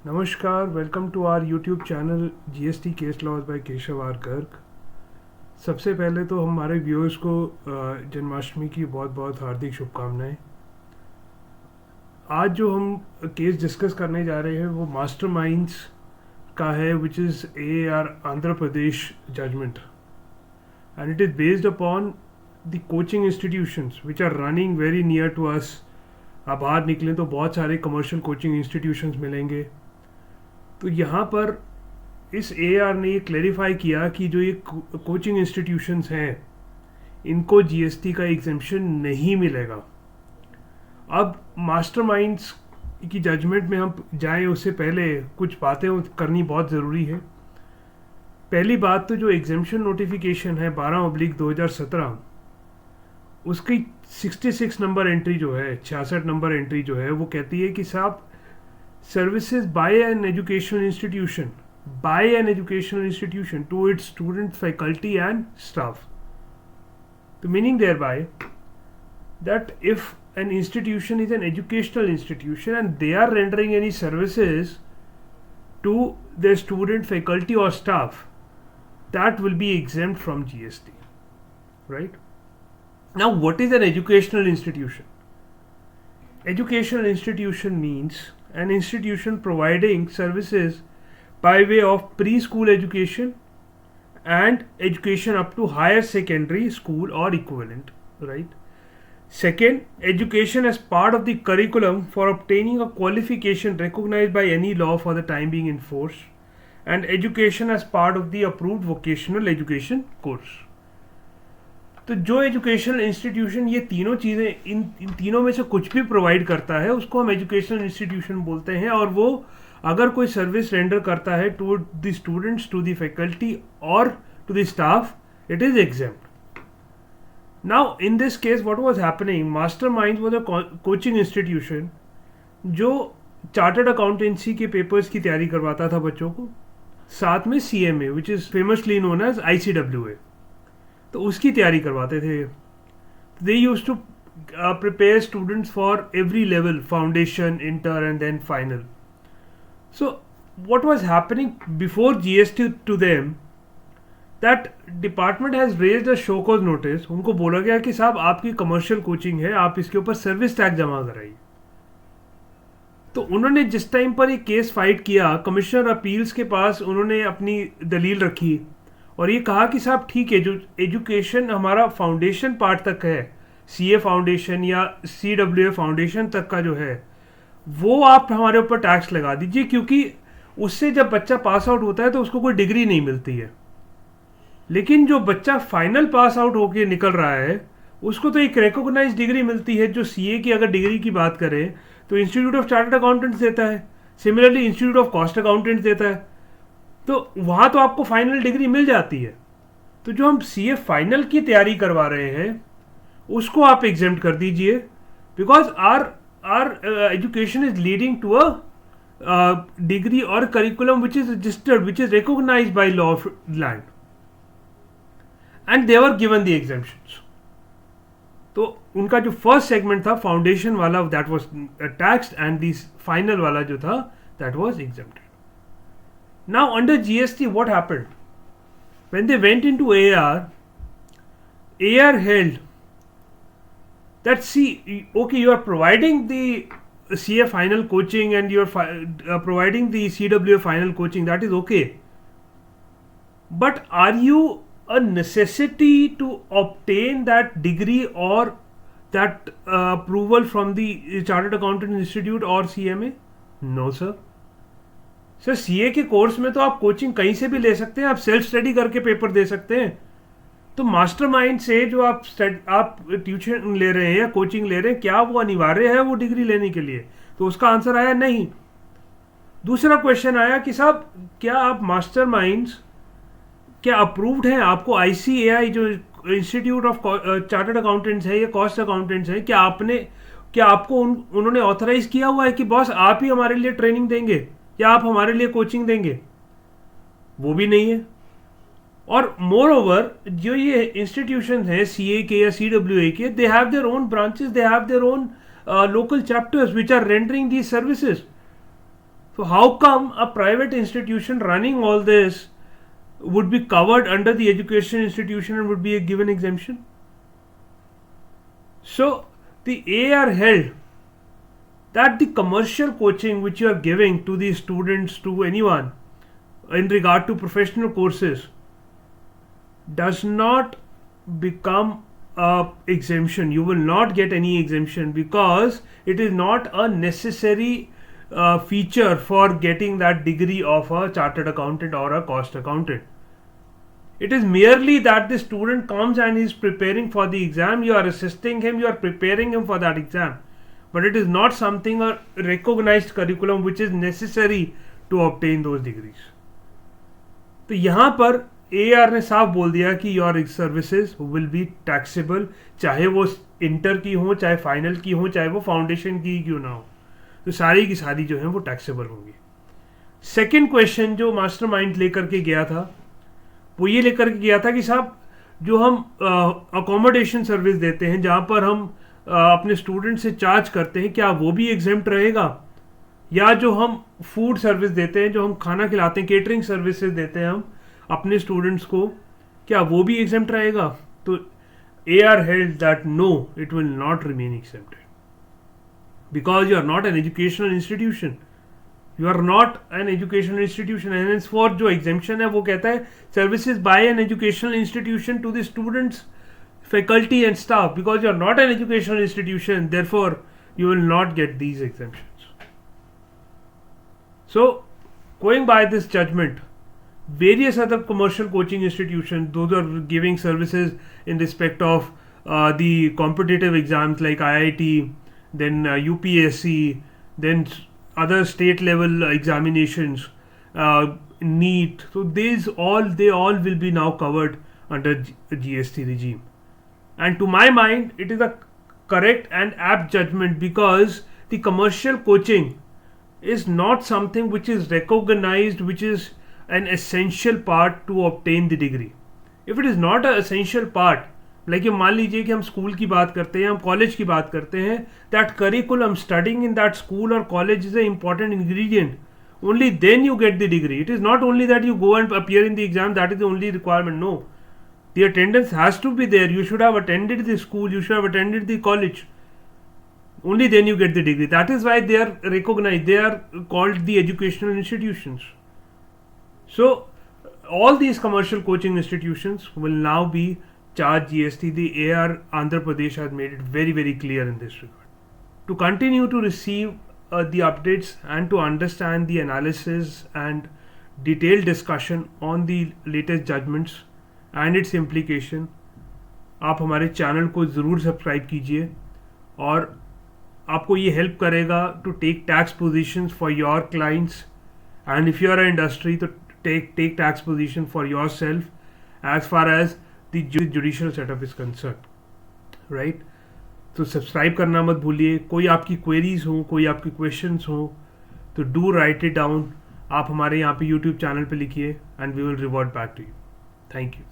नमस्कार, welcome to our YouTube channel GST case laws by Keshav R Garg. सबसे पहले तो हमारे व्यूअर्स को जन्माष्टमी की बहुत बहुत हार्दिक शुभकामनाएं। आज जो हम केस डिस्कस करने जा रहे हैं वो मास्टरमाइंड्स का है, which is AAR Andhra Pradesh judgment, and it is based upon the coaching institutions which are running very near to us. आप बाहर निकलें तो बहुत सारे कमर्शियल कोचिंग इंस्टीट्यूशंस मिलेंगे। तो यहाँ पर इस AAR ने ये क्लैरिफाई किया कि जो ये कोचिंग इंस्टीट्यूशंस हैं इनको जीएसटी का एग्जेम्पशन नहीं मिलेगा। अब मास्टरमाइंड्स की जजमेंट में हम जाएं उससे पहले कुछ बातें करनी बहुत ज़रूरी है। पहली बात तो जो एग्जेम्पशन नोटिफिकेशन है 12/2017 उसकी 66 नंबर एंट्री जो है, 66 नंबर एंट्री जो है, वो कहती है कि साहब services by an educational institution to its students, faculty and staff. The meaning thereby that if an institution is an educational institution and they are rendering any services to their student, faculty or staff, that will be exempt from GST, right? Now, what is an educational institution? Educational institution means an institution providing services by way of preschool education and education up to higher secondary school or equivalent, right? Second, education as part of the curriculum for obtaining a qualification recognized by any law for the time being in force, and education as part of the approved vocational education course. तो जो educational institution ये तीनों चीज़ें इन तीनों में से कुछ भी प्रोवाइड करता है उसको हम एजुकेशनल इंस्टीट्यूशन बोलते हैं, और वो अगर कोई सर्विस रेंडर करता है to the students, to the faculty और to the staff, it is exempt. Now in this case what was happening, Masterminds was a coaching institution जो चार्टर्ड अकाउंटेंसी के पेपर्स की तैयारी करवाता था बच्चों को, साथ में CMA which is famously known as ICWA, तो उसकी तैयारी करवाते थे. They use to prepare students for every level, foundation, inter and then final. So what was happening before GST to them, that department has raised a show cause notice. उनको बोला गया कि साहब आपकी कमर्शियल कोचिंग है, आप इसके ऊपर सर्विस टैक्स जमा कराइए. तो उन्होंने जिस टाइम पर ये केस फाइट किया, कमिश्नर अपील्स के पास उन्होंने अपनी दलील रखी और ये कहा कि साहब ठीक है, जो एजुकेशन हमारा फाउंडेशन पार्ट तक है, CA फाउंडेशन या CWA फाउंडेशन तक का जो है, वो आप हमारे ऊपर टैक्स लगा दीजिए, क्योंकि उससे जब बच्चा पास आउट होता है तो उसको कोई डिग्री नहीं मिलती है. लेकिन जो बच्चा फाइनल पास आउट होके निकल रहा है उसको तो एक रिकॉग्नाइज डिग्री मिलती है. जो CA की अगर डिग्री की बात करें तो इंस्टीट्यूट ऑफ चार्टर्ड अकाउंटेंट्स देता है, similarly institute of cost accountants देता है, तो वहाँ तो आपको फाइनल डिग्री मिल जाती है. तो जो हम CA फाइनल की तैयारी करवा रहे हैं उसको आप एग्जेम्प्ट कर दीजिए, because our education is leading to a degree और curriculum which is registered, which is recognised by law of land, and they were given the exemptions. तो उनका जो फर्स्ट सेगमेंट था फाउंडेशन वाला, that was taxed, and this final वाला जो था that was exempted. Now under GST what happened? When they went into AAR held that, see, okay, you are providing the CA final coaching and you are providing the CWA final coaching, that is okay. But are you a necessity to obtain that degree or that approval from the Chartered Accountant Institute or CMA? No, sir. Sir CA के course में तो आप coaching कहीं से भी ले सकते हैं, आप सेल्फ स्टडी करके पेपर दे सकते हैं. तो मास्टरमाइंड से जो आप ट्यूशन ले रहे हैं या कोचिंग ले रहे हैं, क्या वो अनिवार्य है वो डिग्री लेने के लिए? तो उसका आंसर आया नहीं. दूसरा क्वेश्चन आया कि साहब क्या आप मास्टरमाइंड्स क्या अप्रूव्ड हैं? आपको ICAI जो इंस्टीट्यूट ऑफ चार्टर्ड अकाउंटेंट्स है या कॉस्ट अकाउंटेंट्स है, क्या आपको उन्होंने ऑथराइज किया हुआ है कि बॉस आप ही हमारे लिए ट्रेनिंग देंगे या आप हमारे लिए कोचिंग देंगे? वो भी नहीं है. और मोर ओवर जो ये इंस्टीट्यूशन हैं CA के या CWA के, they have their own branches, they have their own local chapters which are rendering these services. So how come a private institution running all this would be covered under the education institution and would be a given exemption? So the AR held that the commercial coaching which you are giving to the students, to anyone in regard to professional courses, does not become a exemption. You will not get any exemption because it is not a necessary feature for getting that degree of a chartered accountant or a cost accountant. It is merely that the student comes and is preparing for the exam, you are assisting him, you are preparing him for that exam, but it is not something a recognized curriculum which is necessary to obtain those degrees. तो यहाँ पर AR ने साफ बोल दिया कि your services will be taxable, चाहे वो इंटर की हो, चाहे फाइनल की हो, चाहे वो फाउंडेशन की क्यों ना हो, तो सारी की सारी जो है वो टैक्सेबल होंगी. सेकेंड क्वेश्चन जो मास्टरमाइंड लेकर के गया था वो ये लेकर के गया था कि साहब जो हम अकोमोडेशन सर्विस देते हैं, जहाँ पर हम अपने स्टूडेंट से चार्ज करते हैं, क्या वो भी एग्जेम्प्ट रहेगा, या जो हम फूड सर्विस देते हैं, जो हम खाना खिलाते हैं, केटरिंग सर्विसेज देते हैं हम अपने स्टूडेंट्स को, क्या वो भी एग्जेम्प्ट रहेगा? तो AR held that no, it will not remain exempted because you are not an educational institution. You are not an educational institution, and henceforth जो exemption है वो कहता है services by an educational institution to the students, faculty and staff. Because you are not an educational institution, therefore you will not get these exemptions. So going by this judgment, various other commercial coaching institutions, those are giving services in respect of the competitive exams like IIT, then UPSC, then other state level examinations, NEET. So they all will be now covered under GST regime. And to my mind, it is a correct and apt judgment because the commercial coaching is not something which is recognized, which is an essential part to obtain the degree. If it is not an essential part, like ये मान लीजिए कि हम school की बात करते हैं, हम कॉलेज की बात करते हैं, that curriculum studying in that school or college is an important ingredient. Only then you get the degree. It is not only that you go and appear in the exam, that is the only requirement. No. The attendance has to be there. You should have attended the school, you should have attended the college. Only then you get the degree. That is why they are recognized. They are called the educational institutions. So all these commercial coaching institutions will now be charged GST. The AR Andhra Pradesh has made it very, very clear in this regard. To continue to receive the updates and to understand the analysis and detailed discussion on the latest judgments and its implication, आप हमारे channel को ज़रूर subscribe कीजिए और आपको ये help करेगा to take tax positions for your clients, and if you are a industry तो take tax position for yourself as far as the judicial setup is concerned, right? तो सब्सक्राइब करना मत भूलिए. कोई आपकी क्वेरीज हो, कोई आपकी क्वेश्चंस हो, तो डू राइट इट डाउन. आप हमारे यहाँ पे यूट्यूब चैनल पे लिखिए and we will revert back to you. Thank you.